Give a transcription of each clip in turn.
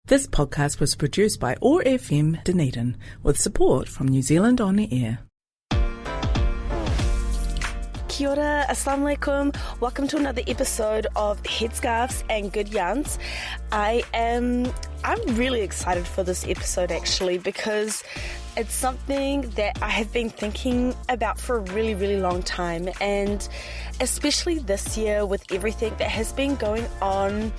This podcast was produced by OAR FM Dunedin with support from New Zealand On Air. Kia ora, assalamu alaikum. Welcome to another episode of Headscarves and Good Yarns. I'm really excited for this episode actually because it's something that I have been thinking about for a really, really long time, and especially this year with everything that has been going on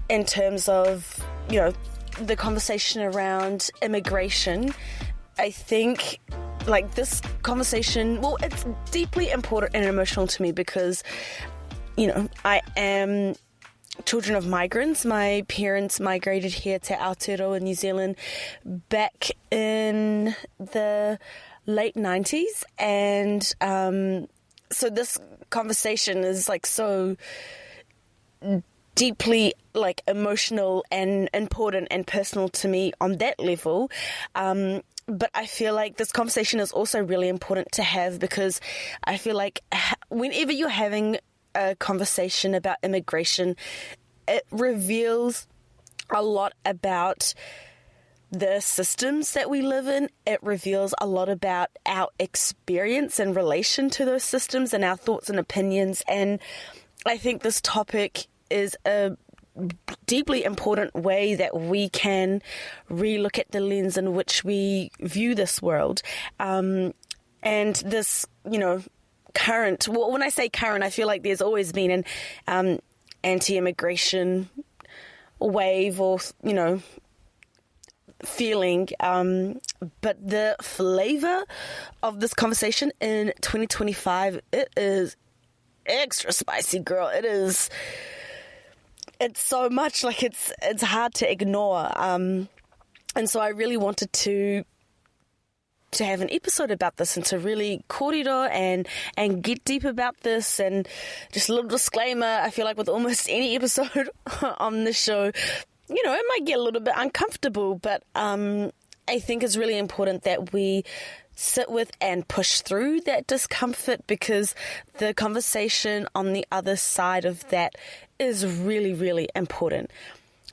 in terms of, the conversation around immigration. I think this conversation, it's deeply important and emotional to me because, I am children of migrants. My parents migrated here to Aotearoa in New Zealand back in the late 90s. And so this conversation is so deeply emotional and important and personal to me on that level. But I feel like this conversation is also really important to have because I feel like whenever you're having a conversation about immigration, it reveals a lot about the systems that we live in. It reveals a lot about our experience in relation to those systems and our thoughts and opinions. And I think this topic is a deeply important way that we can relook at the lens in which we view this world. And this, current, when I say current, I feel like there's always been an anti-immigration wave or, feeling. But the flavor of this conversation in 2025, it is extra spicy, girl. It's so much, it's hard to ignore. And so I really wanted to have an episode about this and to really kōrero and get deep about this. And just a little disclaimer, I feel like with almost any episode on this show, it might get a little bit uncomfortable, but I think it's really important that we sit with and push through that discomfort because the conversation on the other side of that is really, really important.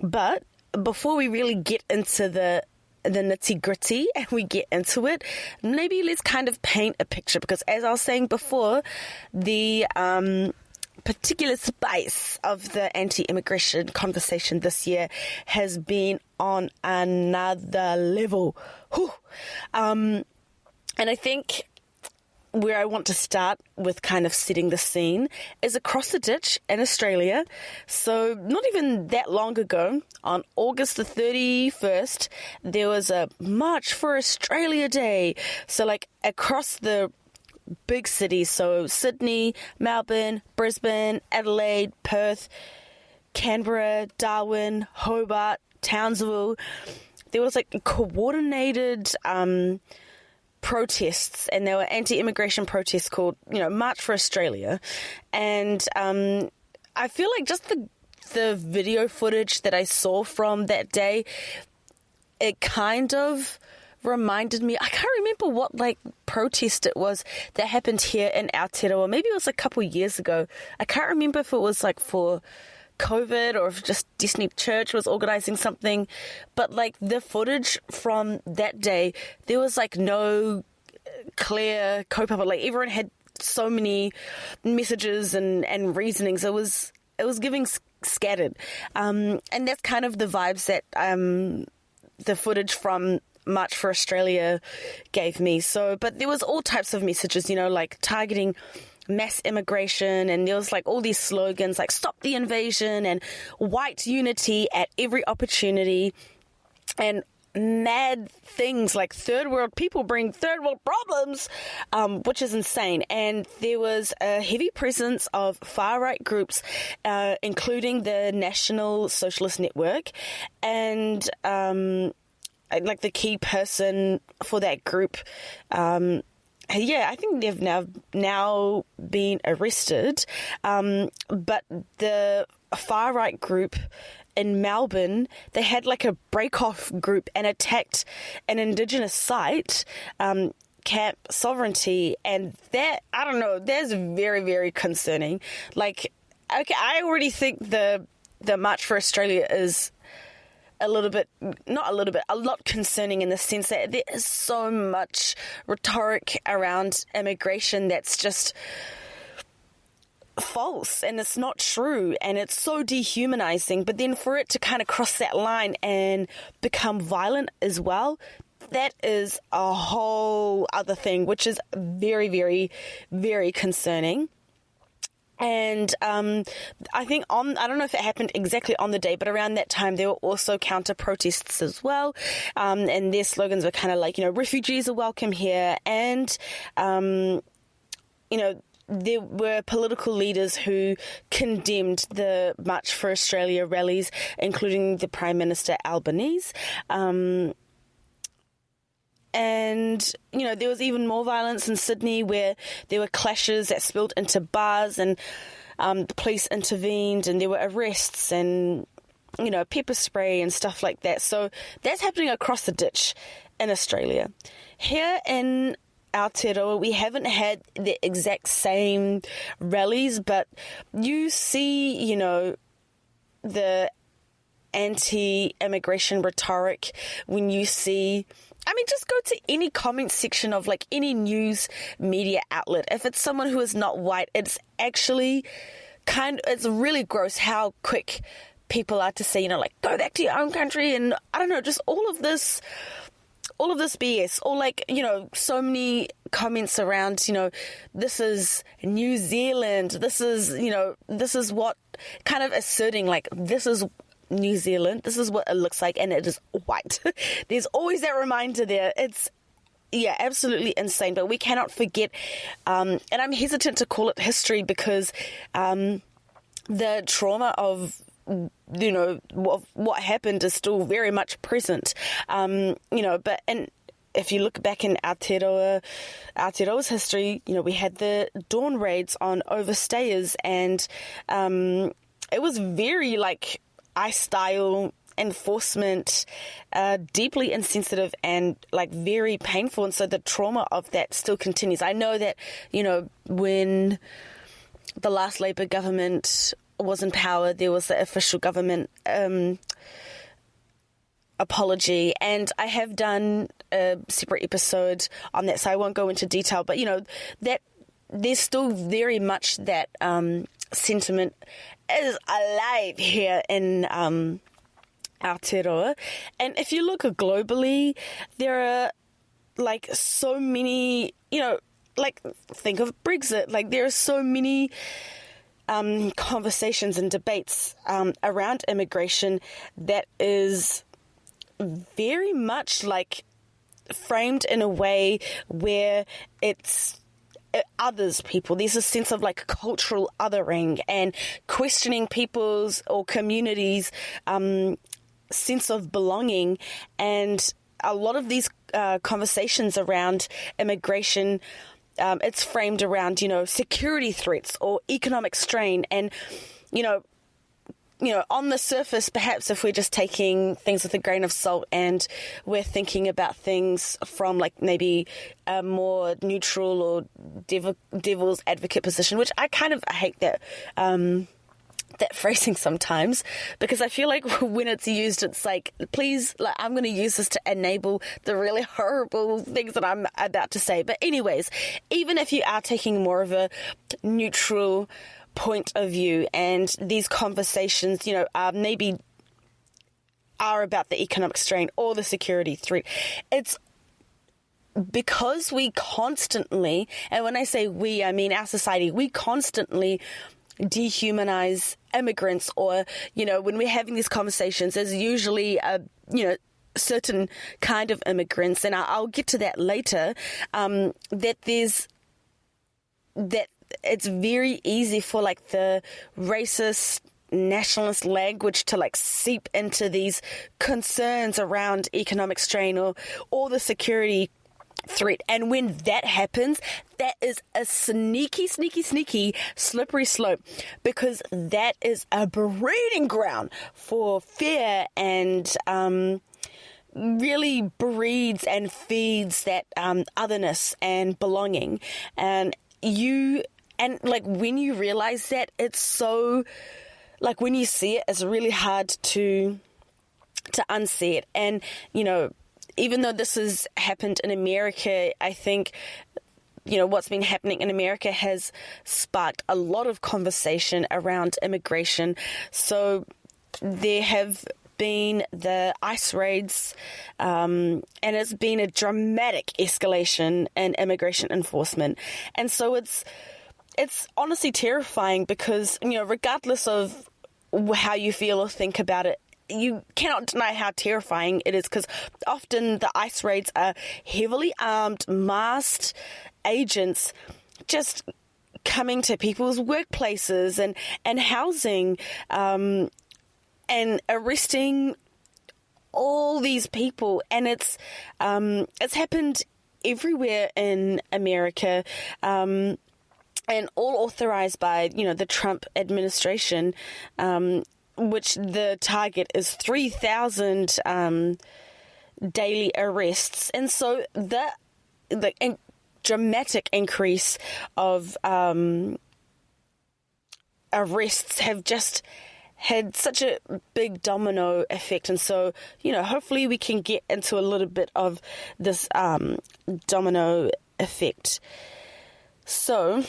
But before we really get into the nitty-gritty and we get into it, maybe let's kind of paint a picture because as I was saying before, the particular spice of the anti-immigration conversation this year has been on another level. And I think where I want to start with kind of setting the scene is across the ditch in Australia. So not even that long ago, on August the 31st, there was a March for Australia Day. So across the big cities, so Sydney, Melbourne, Brisbane, Adelaide, Perth, Canberra, Darwin, Hobart, Townsville, there was coordinated protests, and there were anti-immigration protests called, March for Australia. And I feel like just the video footage that I saw from that day, it kind of reminded me, I can't remember what protest it was that happened here in Aotearoa. Maybe it was a couple years ago. I can't remember if it was for COVID or if just Destiny Church was organising something, but the footage from that day, there was no clear co-public. Everyone had so many messages and reasonings. It was giving scattered, and that's kind of the vibes that the footage from March for Australia gave me. So, but there was all types of messages, targeting mass immigration, and there was all these slogans stop the invasion and white unity at every opportunity, and mad things third world people bring third world problems, which is insane. And there was a heavy presence of far right groups, including the National Socialist Network, and the key person for that group, I think they've now been arrested. But the far right group in Melbourne, they had a break-off group and attacked an Indigenous site, Camp Sovereignty, and that, I don't know, that's very, very concerning. I already think the March for Australia is a lot concerning in the sense that there is so much rhetoric around immigration that's just false and it's not true and it's so dehumanizing. But then for it to kind of cross that line and become violent as well, that is a whole other thing, which is very, very, very concerning. And I think I don't know if it happened exactly on the day, but around that time there were also counter protests as well. And their slogans were kind of like, refugees are welcome here. And, there were political leaders who condemned the March for Australia rallies, including the Prime Minister Albanese. And, there was even more violence in Sydney where there were clashes that spilled into bars and the police intervened and there were arrests and, pepper spray and stuff like that. So that's happening across the ditch in Australia. Here in Aotearoa, we haven't had the exact same rallies, but you see, the anti-immigration rhetoric when you see... just go to any comment section of any news media outlet. If it's someone who is not white, it's actually it's really gross how quick people are to say, go back to your own country. And I don't know, just all of this BS, or so many comments around, this is New Zealand. This is what kind of asserting this is New Zealand, this is what it looks like, and it is white. There's always that reminder there. It's, absolutely insane, but we cannot forget, and I'm hesitant to call it history because the trauma of what happened is still very much present, but if you look back in Aotearoa's history, we had the dawn raids on overstayers, and it was very I-style enforcement, deeply insensitive and very painful. And so the trauma of that still continues. I know that, when the last Labour government was in power, there was the official government apology. And I have done a separate episode on that, so I won't go into detail. But, that there's still very much that sentiment is alive here in Aotearoa. And if you look globally, there are so many, think of Brexit, there are so many conversations and debates around immigration that is very much framed in a way where it's others people. There's a sense of cultural othering and questioning people's or communities' sense of belonging. And a lot of these conversations around immigration, it's framed around, security threats or economic strain. And, on the surface, perhaps if we're just taking things with a grain of salt and we're thinking about things from maybe a more neutral or devil's advocate position, which I hate that that phrasing sometimes, because I feel when it's used, it's please, I'm going to use this to enable the really horrible things that I'm about to say. But anyways, even if you are taking more of a neutral point of view and these conversations, maybe are about the economic strain or the security threat, it's because we constantly, and when I say we, I mean our society, we constantly dehumanize immigrants, or, when we're having these conversations, there's usually a, certain kind of immigrants, and I'll get to that later, that it's very easy for the racist nationalist language to seep into these concerns around economic strain or the security threat. And when that happens, that is a sneaky slippery slope, because that is a breeding ground for fear and really breeds and feeds that otherness and belonging. And when you realize that, it's so, when you see it, it's really hard to to unsee it. And, even though this has happened in America, I think, what's been happening in America has sparked a lot of conversation around immigration. So there have been the ICE raids, and it's been a dramatic escalation in immigration enforcement. And so it's honestly terrifying because, regardless of how you feel or think about it, you cannot deny how terrifying it is, because often the ICE raids are heavily armed, masked agents just coming to people's workplaces and housing, and arresting all these people. And it's happened everywhere in America, and all authorized by, the Trump administration, which the target is 3,000 daily arrests. And so the dramatic increase of arrests have just had such a big domino effect. And so, hopefully we can get into a little bit of this domino effect. So,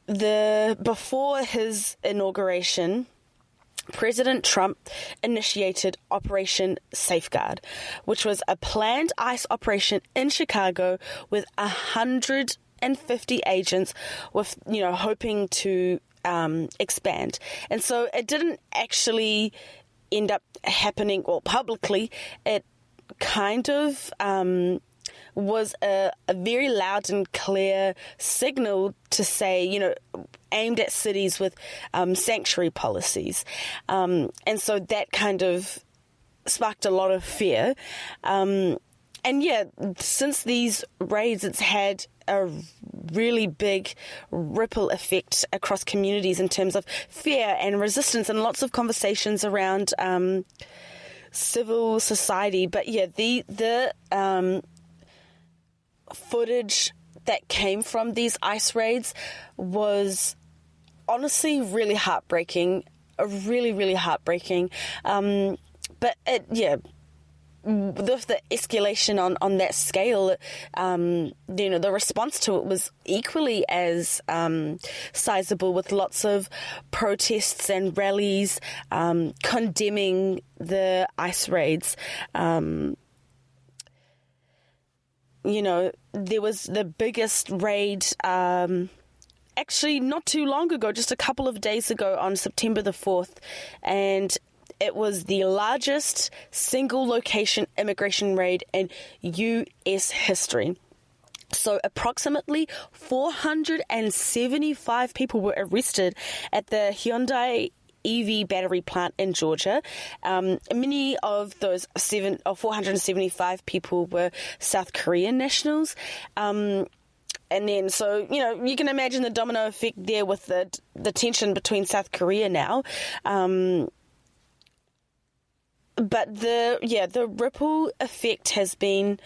before his inauguration, President Trump initiated Operation Safeguard, which was a planned ICE operation in Chicago with 150 agents, with hoping to expand. And so it didn't actually end up happening, or publicly. It kind of was a very loud and clear signal to say, aimed at cities with sanctuary policies. And so that kind of sparked a lot of fear. And since these raids, it's had a really big ripple effect across communities in terms of fear and resistance, and lots of conversations around civil society. But the footage that came from these ICE raids was honestly really heartbreaking, really, really heartbreaking. But with the escalation on that scale, the response to it was equally as sizable, with lots of protests and rallies condemning the ICE raids. There was the biggest raid actually not too long ago, just a couple of days ago, on September the 4th, and it was the largest single location immigration raid in U.S. history. So approximately 475 people were arrested at the Hyundai EV battery plant in Georgia. Many of those 475 people were South Korean nationals. And then, so, you can imagine the domino effect there with the tension between South Korea now. But the ripple effect has been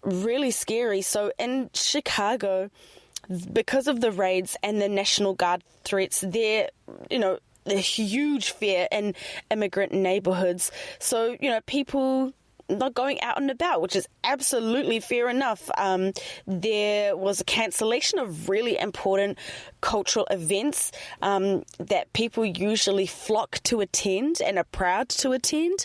really scary. So in Chicago, because of the raids and the National Guard threats, the huge fear in immigrant neighborhoods. So, people not going out and about, which is absolutely fair enough. There was a cancellation of really important cultural events that people usually flock to attend and are proud to attend.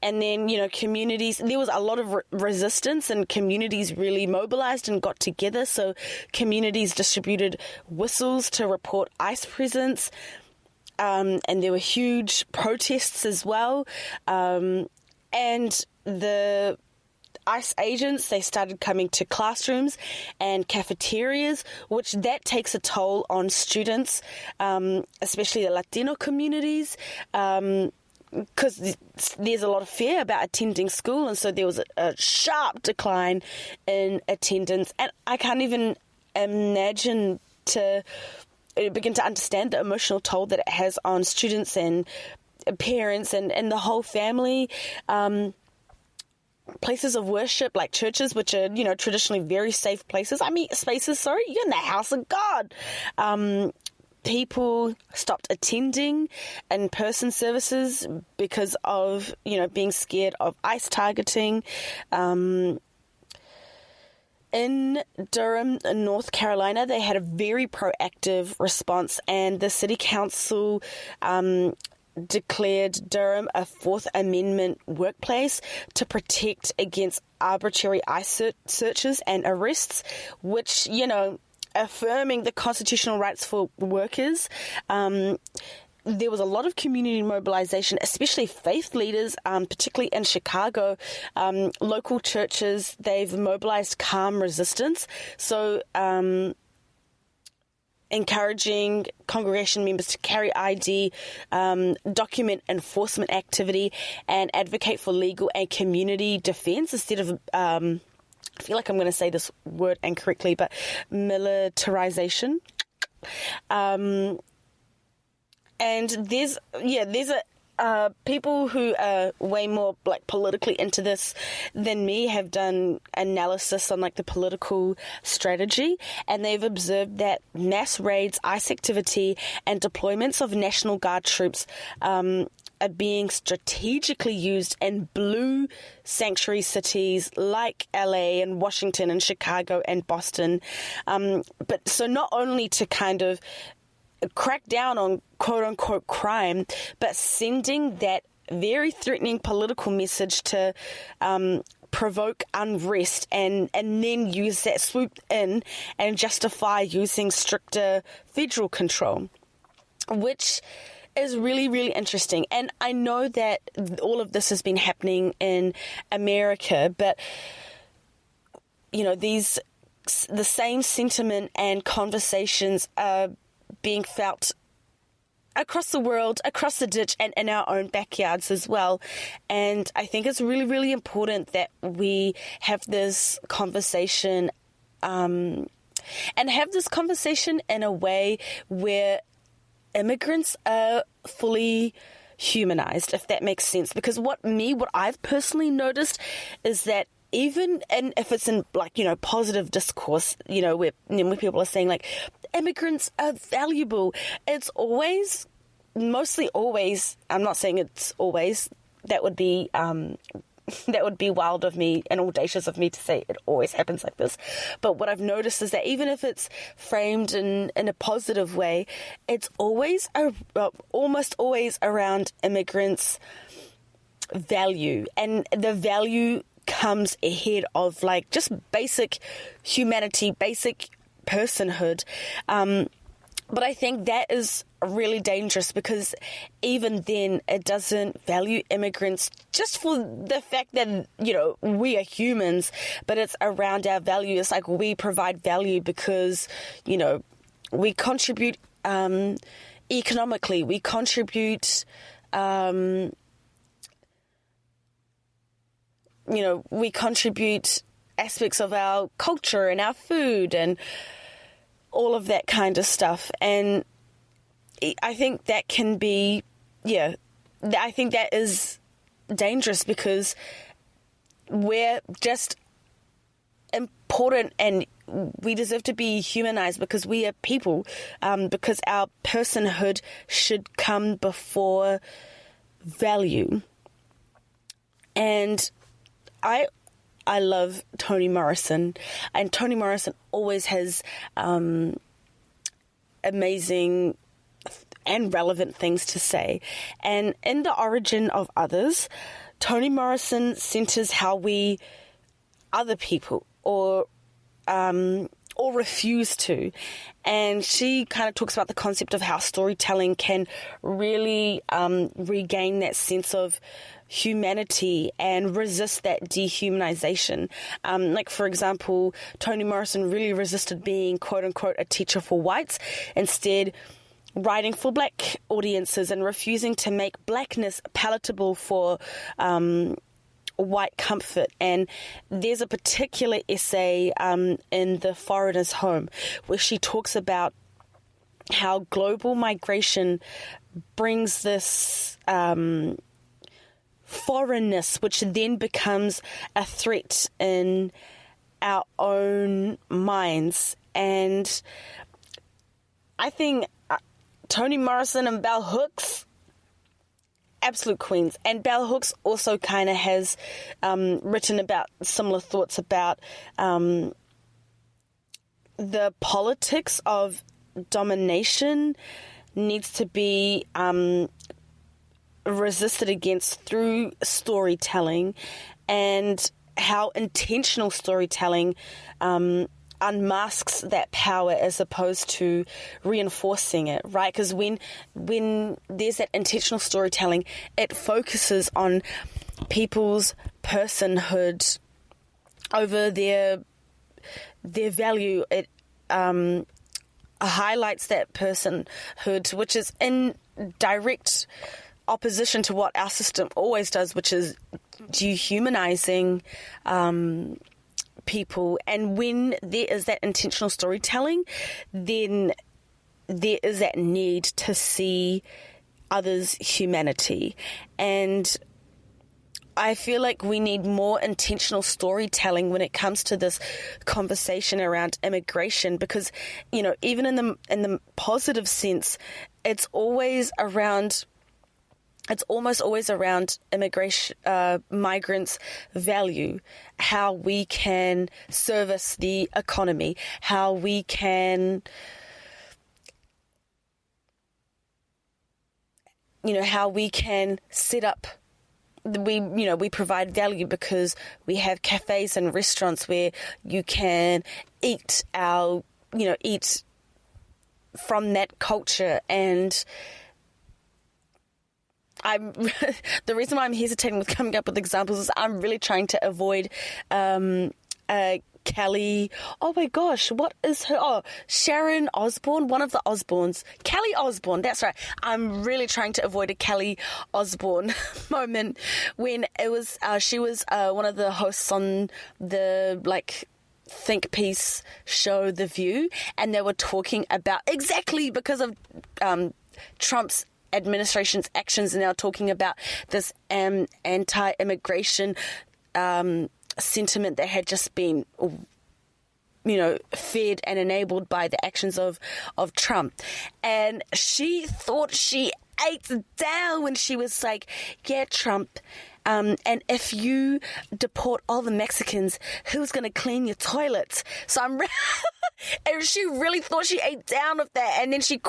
And then, communities, there was a lot of resistance, and communities really mobilized and got together. So communities distributed whistles to report ICE presence. And there were huge protests as well. And the ICE agents, they started coming to classrooms and cafeterias, which that takes a toll on students, especially the Latino communities, because there's a lot of fear about attending school, and so there was a sharp decline in attendance. And I can't even imagine to begin to understand the emotional toll that it has on students and parents and the whole family. Places of worship like churches, which are, traditionally very safe places. You're in the house of God. people stopped attending in-person services because of, being scared of ICE targeting. In Durham, North Carolina, they had a very proactive response, and the city council declared Durham a Fourth Amendment workplace to protect against arbitrary ICE searches and arrests, which, affirming the constitutional rights for workers. There was a lot of community mobilization, especially faith leaders, particularly in Chicago. Local churches, they've mobilized calm resistance. So encouraging congregation members to carry ID, document enforcement activity, and advocate for legal and community defense instead of, I feel like I'm going to say this word incorrectly, but militarization. And there's people who are way more politically into this than me have done analysis on the political strategy, and they've observed that mass raids, ICE activity, and deployments of National Guard troops are being strategically used in blue sanctuary cities like LA and Washington and Chicago and Boston. But so not only to kind of crack down on quote-unquote crime, but sending that very threatening political message to provoke unrest and then use that swoop in and justify using stricter federal control, which is really, really interesting. And I know that all of this has been happening in America, but, the same sentiment and conversations are being felt across the world, across the ditch, and in our own backyards as well. And I think it's really, really important that we have this conversation and have this conversation in a way where immigrants are fully humanized, if that makes sense. Because what I've personally noticed is that even if it's in positive discourse, where people are saying immigrants are valuable, it's always, mostly always, I'm not saying it's always, that would be wild of me and audacious of me to say it always happens like this. But what I've noticed is that even if it's framed in a positive way, it's always, almost always around immigrants' value, and the value comes ahead of just basic humanity, basic personhood. But I think that is really dangerous, because even then it doesn't value immigrants just for the fact that, we are humans, but it's around our values. We provide value because, we contribute economically, we contribute we contribute aspects of our culture and our food and all of that kind of stuff. And I think that can be, I think that is dangerous, because we're just important and we deserve to be humanized because we are people, because our personhood should come before value. And I love Toni Morrison, and Toni Morrison always has amazing and relevant things to say. And in The Origin of Others, Toni Morrison centers how we other people or refuse to. And she kind of talks about the concept of how storytelling can really regain that sense of humanity and resist that dehumanization. For example, Toni Morrison really resisted being quote-unquote a teacher for whites, instead writing for black audiences and refusing to make blackness palatable for white comfort. And there's a particular essay in The Foreigner's Home where she talks about how global migration brings this foreignness, which then becomes a threat in our own minds. And I think Toni Morrison and Bell Hooks, absolute queens. And Bell Hooks also kind of has written about similar thoughts about the politics of domination needs to be resisted against through storytelling, and how intentional storytelling unmasks that power as opposed to reinforcing it, right? Because when there's that intentional storytelling, it focuses on people's personhood over their value. It highlights that personhood, which is in direct opposition to what our system always does, which is dehumanizing people. And when there is that intentional storytelling, then there is that need to see others' humanity. And I feel like we need more intentional storytelling when it comes to this conversation around immigration, because, you know, even in the positive sense, it's almost always around immigration, migrants' value, how we can service the economy, how we can, set up. We provide value because we have cafes and restaurants where you can eat from that culture. And the reason why I'm hesitating with coming up with examples is I'm really trying to avoid Kelly. Oh my gosh, what is her? Oh, Sharon Osbourne, one of the Osbournes. Kelly Osbourne, that's right. I'm really trying to avoid a Kelly Osbourne moment when it was she was one of the hosts on the think piece show The View, and they were talking about exactly because of Trump's administration's actions, and now talking about this anti-immigration sentiment that had just been, fed and enabled by the actions of Trump. And she thought she ate down when she was like, yeah, Trump, and if you deport all the Mexicans, who's going to clean your toilets? So and she really thought she ate down with that, and then she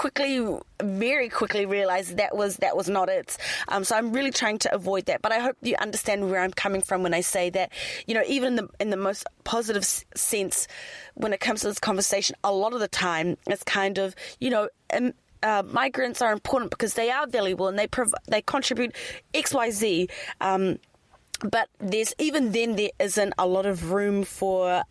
very quickly realized that was not it. So I'm really trying to avoid that. But I hope you understand where I'm coming from when I say that, even in the most positive sense, when it comes to this conversation, a lot of the time it's kind of, migrants are important because they are valuable and they contribute X, Y, Z. But there isn't a lot of room for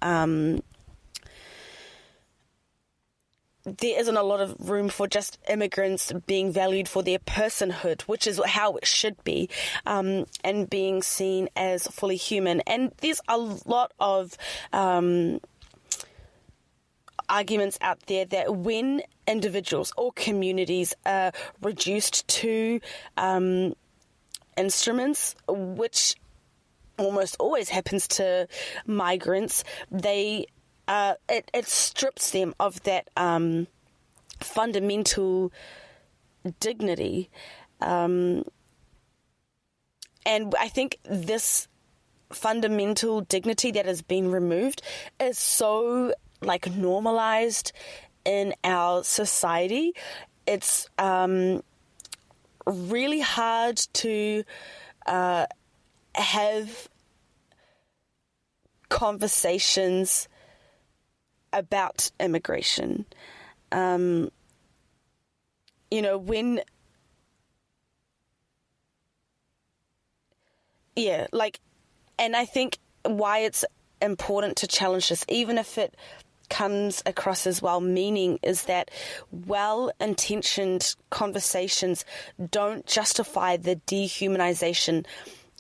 just immigrants being valued for their personhood, which is how it should be, and being seen as fully human. And there's a lot of arguments out there that when individuals or communities are reduced to instruments, which almost always happens to migrants, it strips them of that fundamental dignity. And I think this fundamental dignity that has been removed is so normalized in our society. It's really hard to have conversations about immigration. And I think why it's important to challenge this, even if it comes across as well-meaning, is that well-intentioned conversations don't justify the dehumanization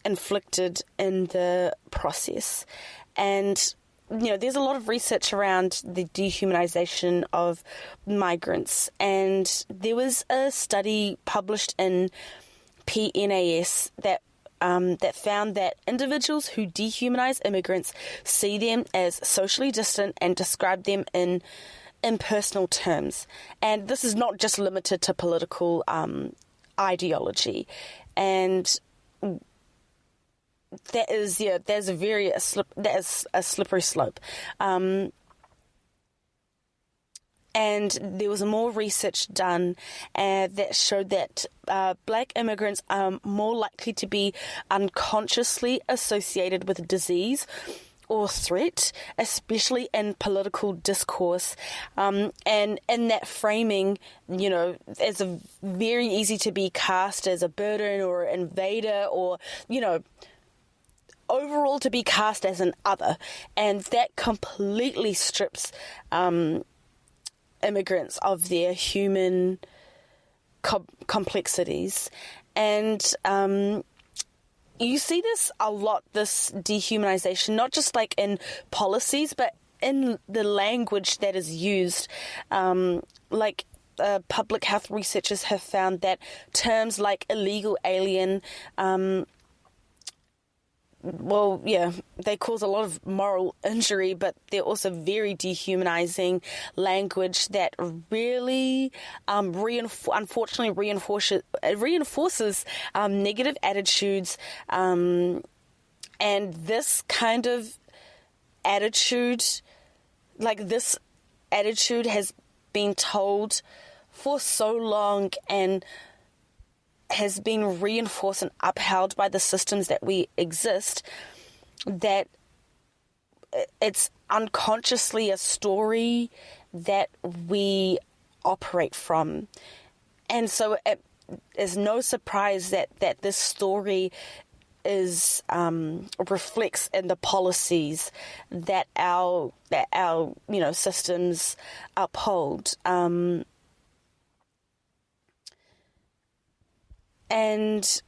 inflicted in the process. And, there's a lot of research around the dehumanization of migrants. And there was a study published in PNAS that found that individuals who dehumanize immigrants see them as socially distant and describe them in in personal terms. And this is not just limited to political ideology. And that is a slippery slope. And there was more research done that showed that black immigrants are more likely to be unconsciously associated with disease or threat, especially in political discourse. And in that framing, it's very easy to be cast as a burden or an invader, or, overall to be cast as an other. And that completely strips immigrants of their human complexities. And you see this a lot, this dehumanization, not just like in policies, but in the language that is used. Public health researchers have found that terms like illegal alien, they cause a lot of moral injury, but they're also very dehumanizing language that really unfortunately reinforces negative attitudes. And this kind of attitude, this attitude has been told for so long and has been reinforced and upheld by the systems that we exist, that it's unconsciously a story that we operate from. And so it is no surprise that this story is reflects in the policies that our systems uphold. And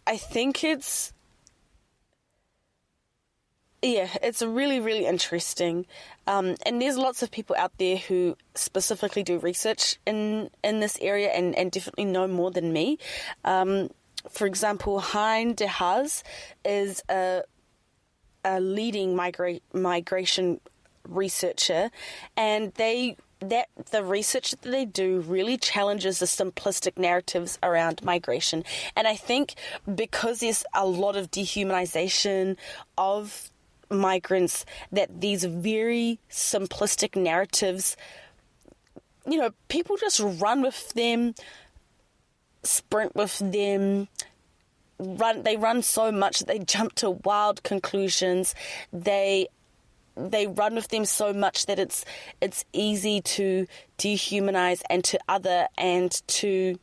I think it's really, really interesting. And there's lots of people out there who specifically do research in this area and definitely know more than me. For example, Hein de Haas is a leading migration researcher, and the research that they do really challenges the simplistic narratives around migration. And I think because there's a lot of dehumanization of migrants, that these very simplistic narratives, people just run with them, sprint with them, they run so much that they jump to wild conclusions. They run with them so much that it's easy to dehumanize and to other and to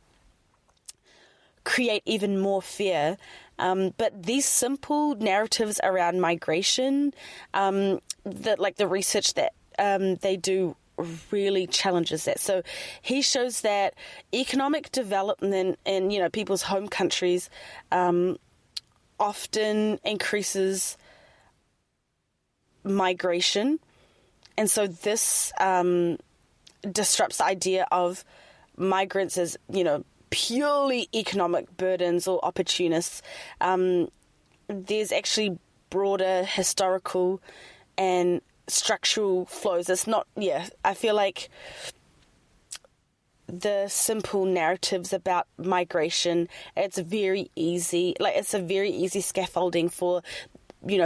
create even more fear. But these simple narratives around migration, the research that they do really challenges that. So he shows that economic development in people's home countries often increases migration, and so this disrupts the idea of migrants as purely economic burdens or opportunists. There's actually broader historical and structural flows. It's not, I feel like the simple narratives about migration, it's very easy, it's a very easy scaffolding for,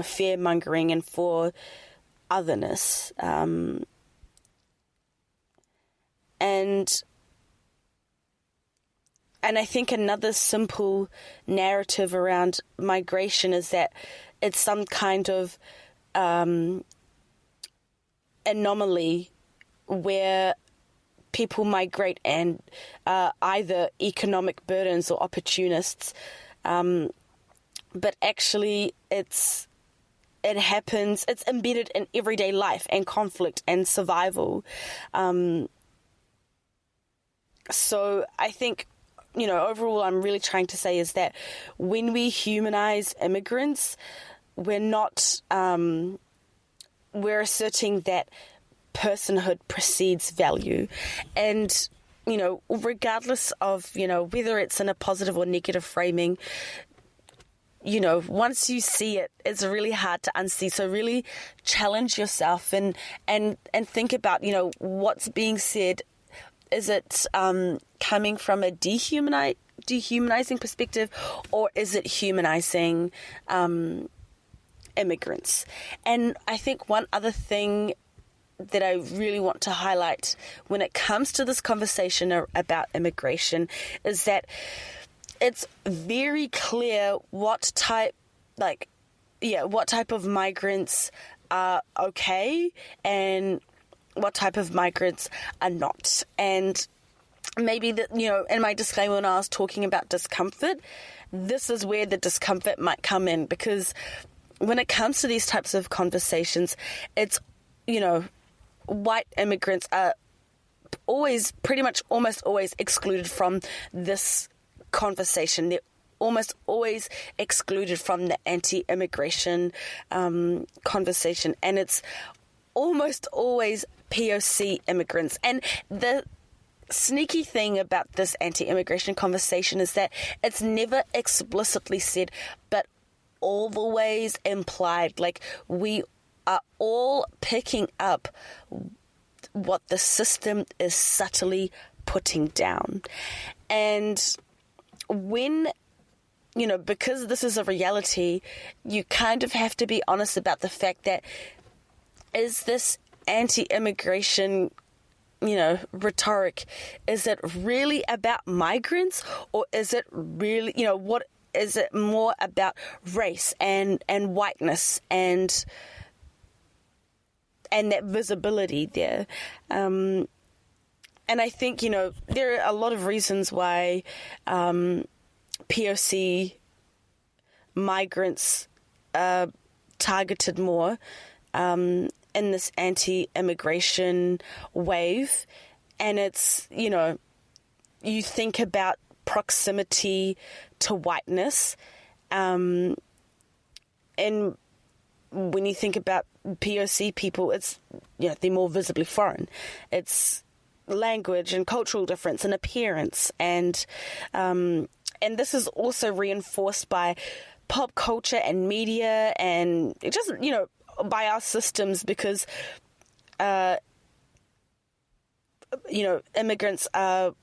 fear-mongering and for otherness. And I think another simple narrative around migration is that it's some kind of anomaly where people migrate and either economic burdens or opportunists, but actually it happens, it's embedded in everyday life and conflict and survival. So I think, overall I'm really trying to say is that when we humanize immigrants, we're not, we're asserting that personhood precedes value. And, regardless of, whether it's in a positive or negative framing, once you see it, it's really hard to unsee. So really challenge yourself and think about, what's being said. Is it coming from a dehumanizing perspective, or is it humanizing immigrants? And I think one other thing that I really want to highlight when it comes to this conversation about immigration is that it's very clear what type of migrants are okay and what type of migrants are not. And maybe in my disclaimer when I was talking about discomfort, this is where the discomfort might come in, because when it comes to these types of conversations, it's, white immigrants are almost always excluded from this conversation. They're almost always excluded from the anti-immigration conversation, and it's almost always POC immigrants. And the sneaky thing about this anti-immigration conversation is that it's never explicitly said, but always implied. Like, we are all picking up what the system is subtly putting down. And when, because this is a reality, you kind of have to be honest about the fact that, is this anti-immigration, rhetoric, is it really about migrants, or is it really, what is it more about race and whiteness and that visibility there? And I think, there are a lot of reasons why POC migrants are targeted more in this anti-immigration wave. And it's, you think about proximity to whiteness, and when you think about POC people, it's, they're more visibly foreign. It's language and cultural difference and appearance, and this is also reinforced by pop culture and media, and it just, by our systems, because immigrants are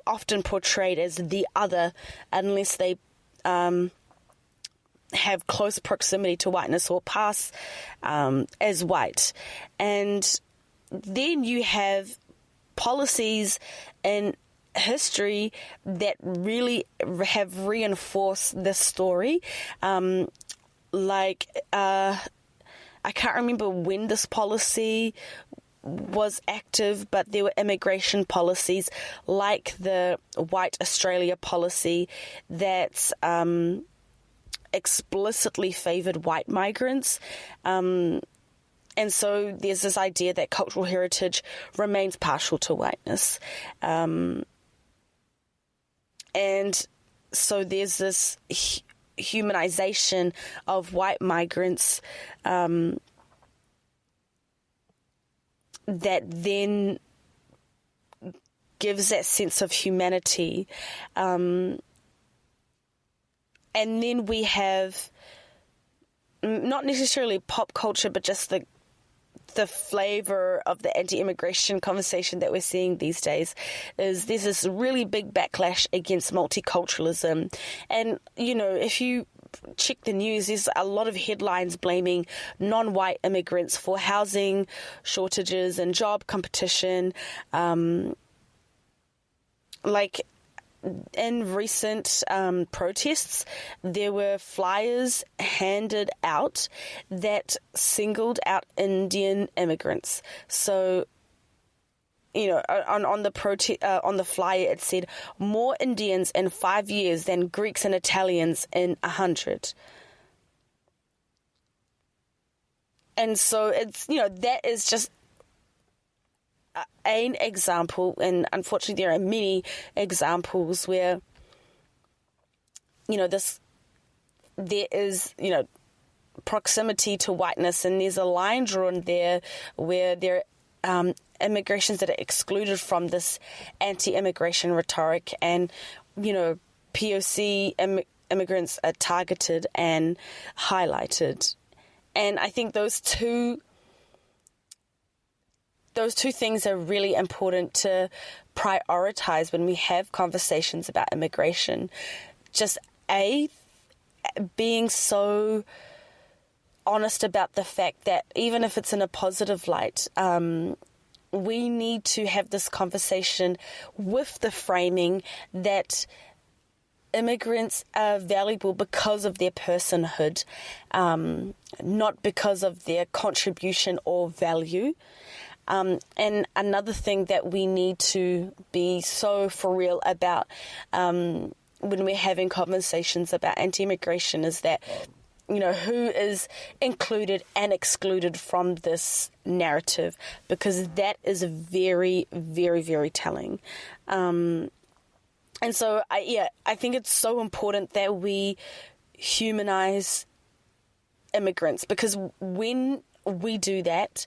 often portrayed as the other unless they have close proximity to whiteness or pass as white. And then you have policies and history that really have reinforced this story. I can't remember when this policy was active, but there were immigration policies like the White Australia policy that explicitly favoured white migrants. And so there's this idea that cultural heritage remains partial to whiteness. And so there's this humanisation of white migrants that then gives that sense of humanity. And then we have not necessarily pop culture, but just the flavour of the anti-immigration conversation that we're seeing these days is there's this really big backlash against multiculturalism. And, if you check the news, there's a lot of headlines blaming non-white immigrants for housing shortages and job competition. In recent protests, there were flyers handed out that singled out Indian immigrants. So, on the flyer it said more Indians in 5 years than Greeks and Italians in 100. And so it's, that is just an example, and unfortunately there are many examples where, there is, proximity to whiteness, and there's a line drawn there where there are immigrations that are excluded from this anti-immigration rhetoric, and, POC immigrants are targeted and highlighted. And I think those two things are really important to prioritize when we have conversations about immigration. Just being so honest about the fact that even if it's in a positive light, we need to have this conversation with the framing that immigrants are valuable because of their personhood, not because of their contribution or value. And another thing that we need to be so for real about when we're having conversations about anti-immigration is that, who is included and excluded from this narrative, because that is very, very, very telling. And so, I think it's so important that we humanize immigrants, because when we do that,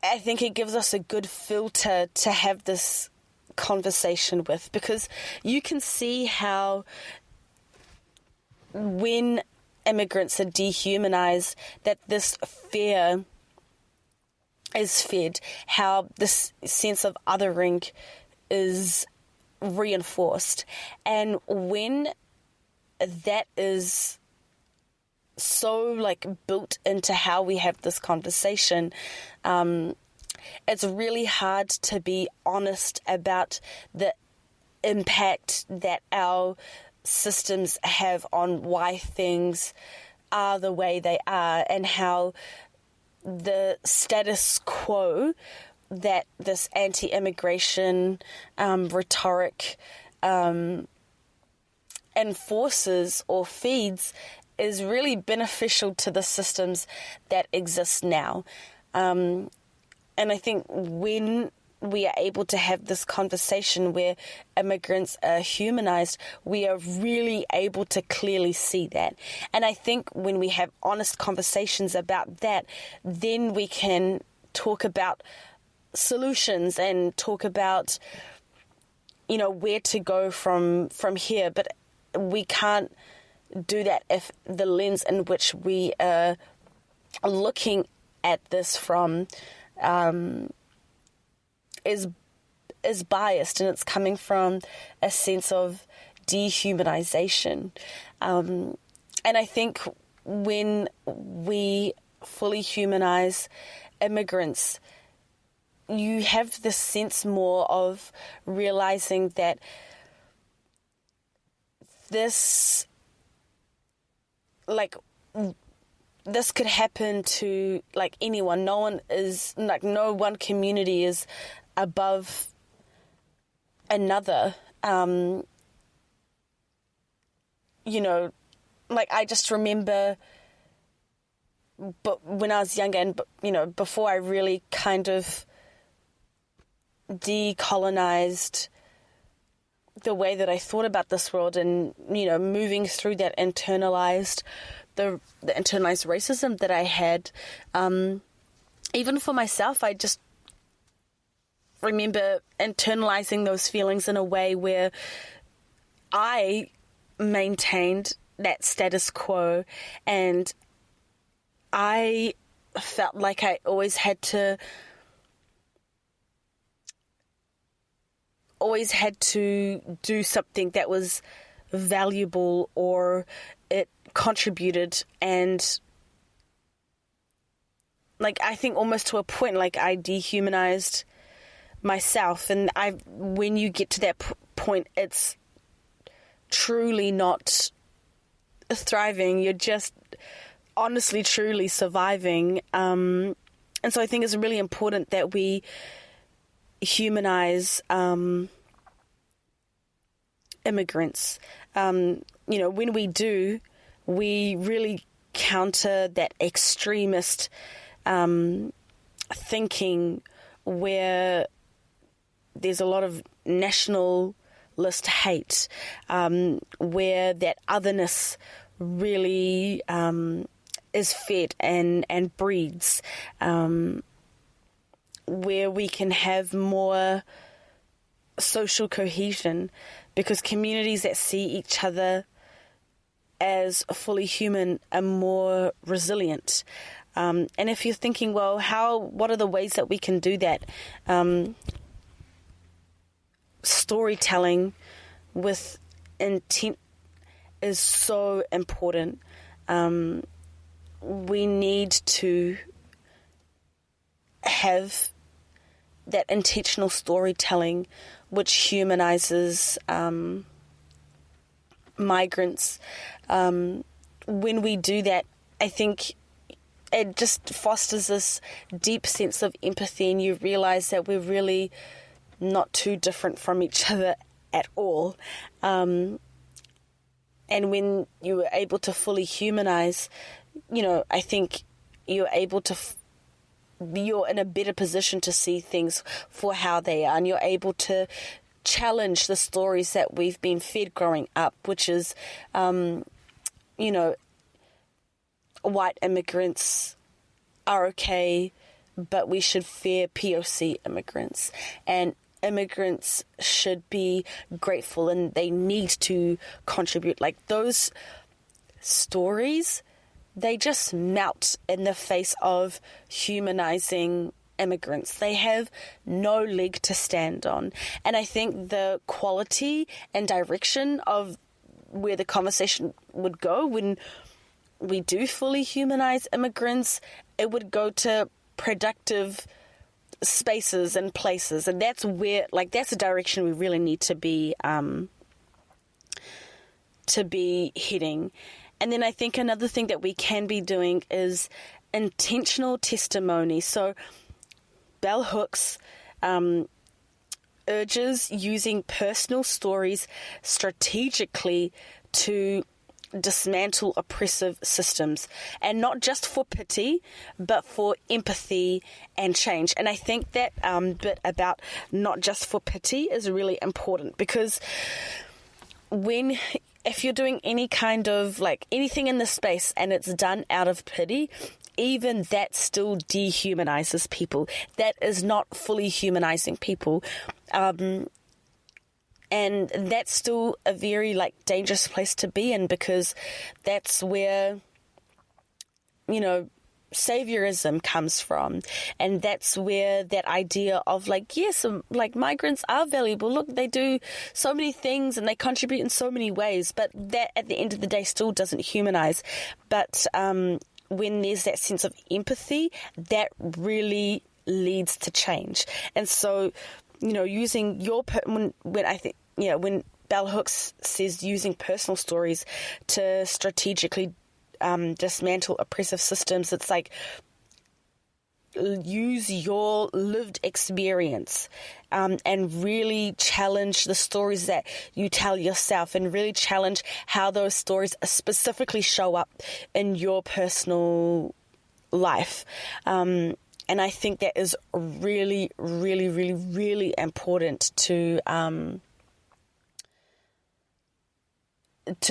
I think it gives us a good filter to have this conversation with, because you can see how when immigrants are dehumanized, that this fear is fed, how this sense of othering is reinforced. And when that is so built into how we have this conversation, it's really hard to be honest about the impact that our systems have on why things are the way they are, and how the status quo that this anti-immigration rhetoric enforces or feeds is really beneficial to the systems that exist now. And I think when we are able to have this conversation where immigrants are humanized, we are really able to clearly see that. And I think when we have honest conversations about that, then we can talk about solutions and talk about, where to go from here. But we can't do that if the lens in which we are looking at this from is biased, and it's coming from a sense of dehumanization. And I think when we fully humanize immigrants, you have this sense more of realizing that this could happen to anyone. No one community is above another. I just remember, but when I was younger and before I really kind of decolonized the way that I thought about this world, and moving through that internalized racism that I had, even for myself, I just remember internalizing those feelings in a way where I maintained that status quo, and I felt like I always had to do something that was valuable or it contributed. And I think almost to a point, I dehumanized myself. And when you get to that point, it's truly not thriving. You're just honestly, truly surviving. And so I think it's really important that we humanize immigrants. When we do, we really counter that extremist thinking where there's a lot of nationalist hate, where that otherness really is fed and breeds, where we can have more social cohesion, because communities that see each other as fully human are more resilient. And if you're thinking, well, what are the ways that we can do that? Storytelling with intent is so important. We need to have that intentional storytelling which humanizes migrants. When we do that, I think it just fosters this deep sense of empathy, and you realize that we're really not too different from each other at all. And when you are able to fully humanize, I think you're able to you're in a better position to see things for how they are, and you're able to challenge the stories that we've been fed growing up, which is, white immigrants are okay, but we should fear POC immigrants, and immigrants should be grateful and they need to contribute. Like, those stories, they just melt in the face of humanizing immigrants. They have no leg to stand on. And I think the quality and direction of where the conversation would go when we do fully humanize immigrants, it would go to productive spaces and places. And that's where, that's the direction we really need to be heading. And then I think another thing that we can be doing is intentional testimony. So Bell Hooks urges using personal stories strategically to dismantle oppressive systems, and not just for pity, but for empathy and change. And I think that bit about not just for pity is really important, because if you're doing any kind of anything in this space and it's done out of pity, even that still dehumanizes people. That is not fully humanizing people. And that's still a very dangerous place to be in, because that's where, saviorism comes from. And that's where that idea of migrants are valuable. Look, they do so many things and they contribute in so many ways, but that at the end of the day still doesn't humanize. But when there's that sense of empathy, that really leads to change. And so, using when Bell Hooks says using personal stories to strategically dismantle oppressive systems, it's use your lived experience and really challenge the stories that you tell yourself, and really challenge how those stories specifically show up in your personal life. And I think that is really, really, really, really important to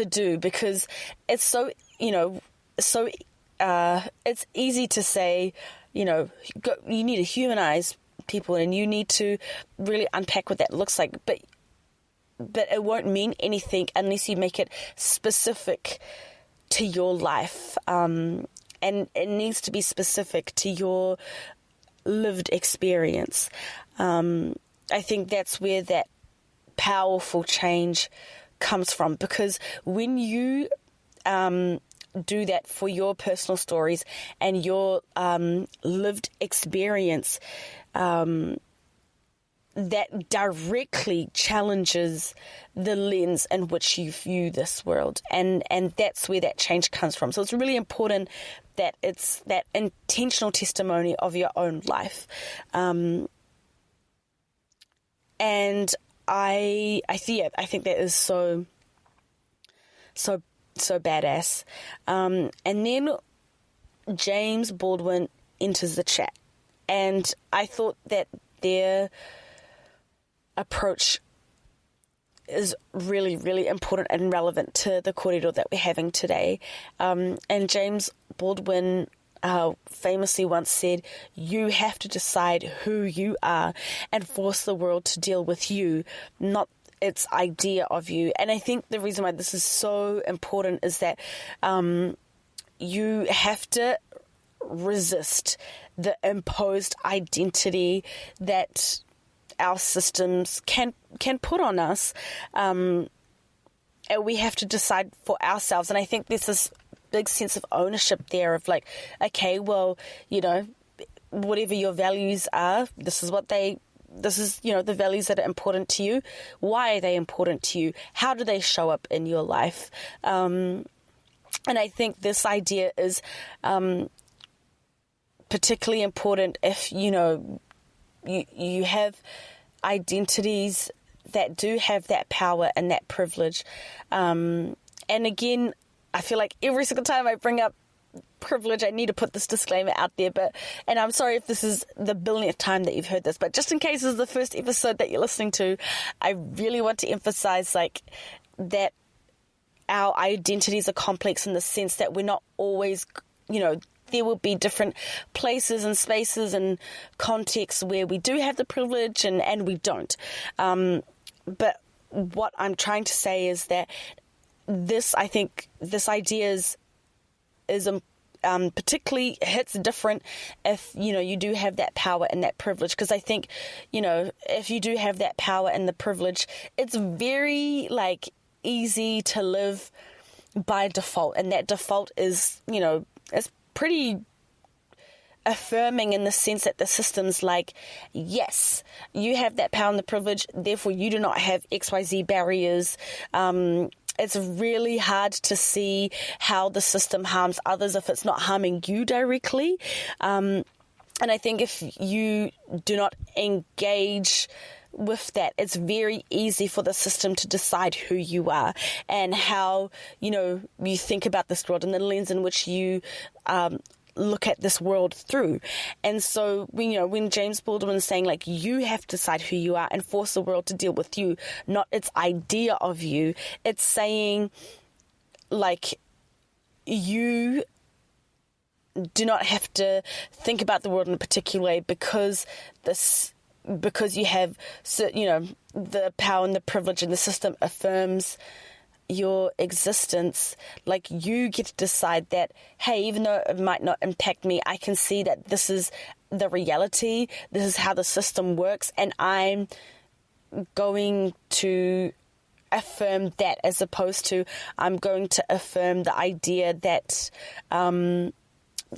do, because it's so, it's easy to say, you need to humanize people and you need to really unpack what that looks like. But it won't mean anything unless you make it specific to your life. And it needs to be specific to your lived experience. I think that's where that powerful change comes from, because when you do that for your personal stories and your lived experience, that directly challenges the lens in which you view this world, and that's where that change comes from. So it's really important that it's that intentional testimony of your own life, and I think that is so badass. And then James Baldwin enters the chat, and I thought that their approach is really, really important and relevant to the kōrero that we're having today. And James Baldwin famously once said, you have to decide who you are and force the world to deal with you, not its idea of you. And I think the reason why this is so important is that you have to resist the imposed identity that our systems can put on us. And we have to decide for ourselves. And I think there's this big sense of ownership there of like, okay, well, you know, whatever your values are, this is, you know, the values that are important to you. Why are they important to you? How do they show up in your life? And I think this idea is particularly important if, you know, you have identities that do have that power and that privilege. And again, I feel like every single time I bring up privilege, I need to put this disclaimer out there, and I'm sorry if this is the billionth time that you've heard this, but just in case this is the first episode that you're listening to, I really want to emphasize like that our identities are complex in the sense that we're not always, you know, there will be different places and spaces and contexts where we do have the privilege and we don't. But what I'm trying to say is that I think this idea is particularly hits different if, you know, you do have that power and that privilege. Because I think, you know, if you do have that power and the privilege, it's very like easy to live by default, and that default is, you know, it's pretty affirming in the sense that the system's like, yes, you have that power and the privilege, therefore you do not have XYZ barriers. It's really hard to see how the system harms others if it's not harming you directly. And I think if you do not engage with that, it's very easy for the system to decide who you are and how, you know, you think about this world and the lens in which you look at this world through. And so, when James Baldwin's saying, like, you have to decide who you are and force the world to deal with you, not its idea of you, it's saying, like, you do not have to think about the world in a particular way because you have, the power and the privilege, and the system affirms your existence. Like, you get to decide that, hey, even though it might not impact me, I can see that this is the reality, this is how the system works, and I'm going to affirm that, as opposed to I'm going to affirm the idea that the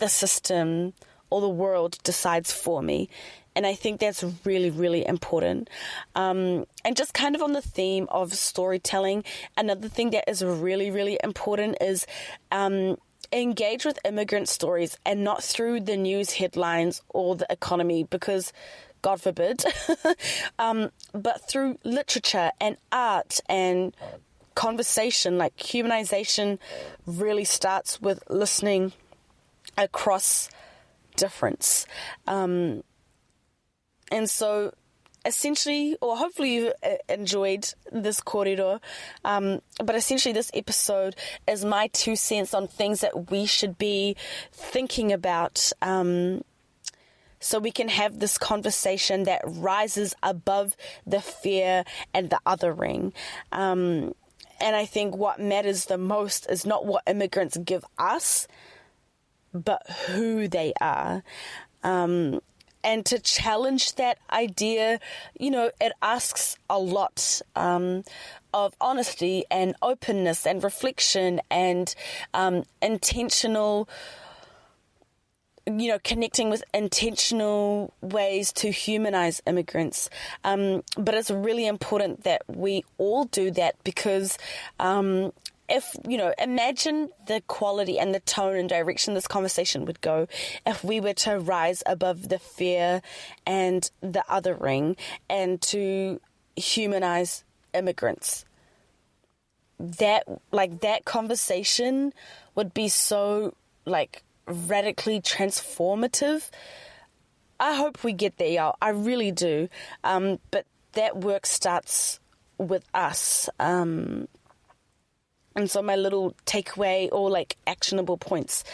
system or the world decides for me. And I think that's really, really important. And just kind of on the theme of storytelling, another thing that is really, really important is engage with immigrant stories, and not through the news headlines or the economy, because God forbid, but through literature and art and conversation. Like, humanization really starts with listening across difference. And so, essentially, or hopefully you've enjoyed this kōrero, but essentially this episode is my 2 cents on things that we should be thinking about, so we can have this conversation that rises above the fear and the othering. And I think what matters the most is not what immigrants give us, but who they are. And to challenge that idea, it asks a lot of honesty and openness and reflection and intentional, connecting with intentional ways to humanize immigrants. But it's really important that we all do that, because if, imagine the quality and the tone and direction this conversation would go if we were to rise above the fear and the othering and to humanize immigrants. That conversation would be so, radically transformative. I hope we get there, y'all. I really do. But that work starts with us. And so my little takeaway or actionable points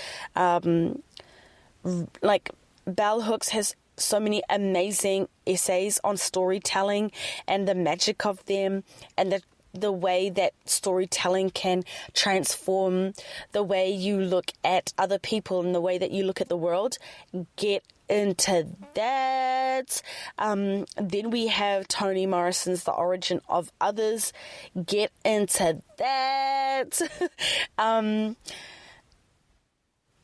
like Bell Hooks has so many amazing essays on storytelling and the magic of them, and the way that storytelling can transform the way you look at other people and the way that you look at the world. Get into that. Then we have Toni Morrison's The Origin of Others. Get into that.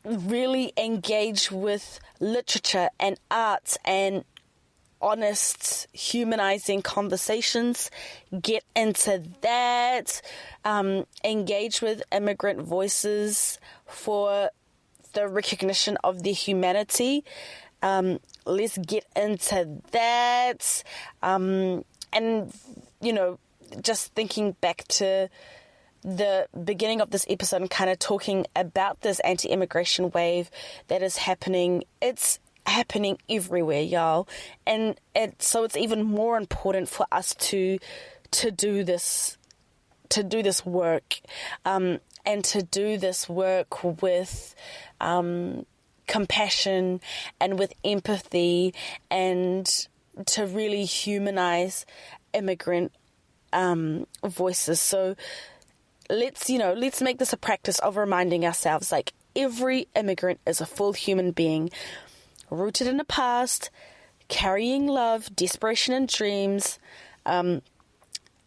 Really engage with literature and arts and honest, humanizing conversations. Get into that. Engage with immigrant voices for the recognition of their humanity. Let's get into that. And, just thinking back to the beginning of this episode and kind of talking about this anti-immigration wave that is happening. It's happening everywhere, y'all. And so it's even more important for us to do this work, and to do this work with compassion and with empathy, and to really humanize immigrant voices. So let's make this a practice of reminding ourselves, like, every immigrant is a full human being, rooted in the past, carrying love, desperation, and dreams.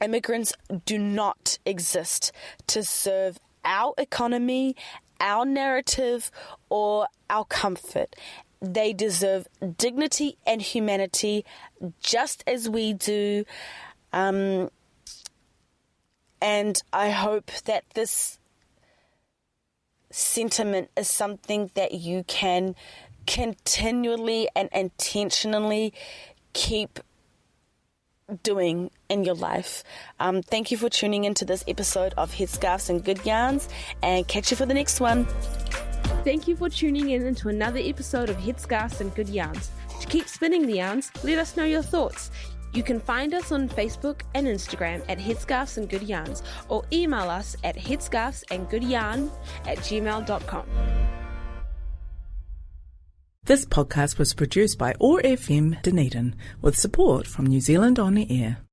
Immigrants do not exist to serve our economy, our narrative, or our comfort. They deserve dignity and humanity just as we do. And I hope that this sentiment is something that you can continually and intentionally keep doing in your life. Thank you for tuning into this episode of Headscarves and Good Yarns, and catch you for the next one. Thank you for tuning in into another episode of Headscarves and Good Yarns. To keep spinning the yarns, let us know your thoughts. You can find us on Facebook and Instagram at Headscarves and Good Yarns, or email us at headscarvesandgoodyarn@gmail.com. This podcast was produced by OAR FM Dunedin with support from New Zealand On the Air.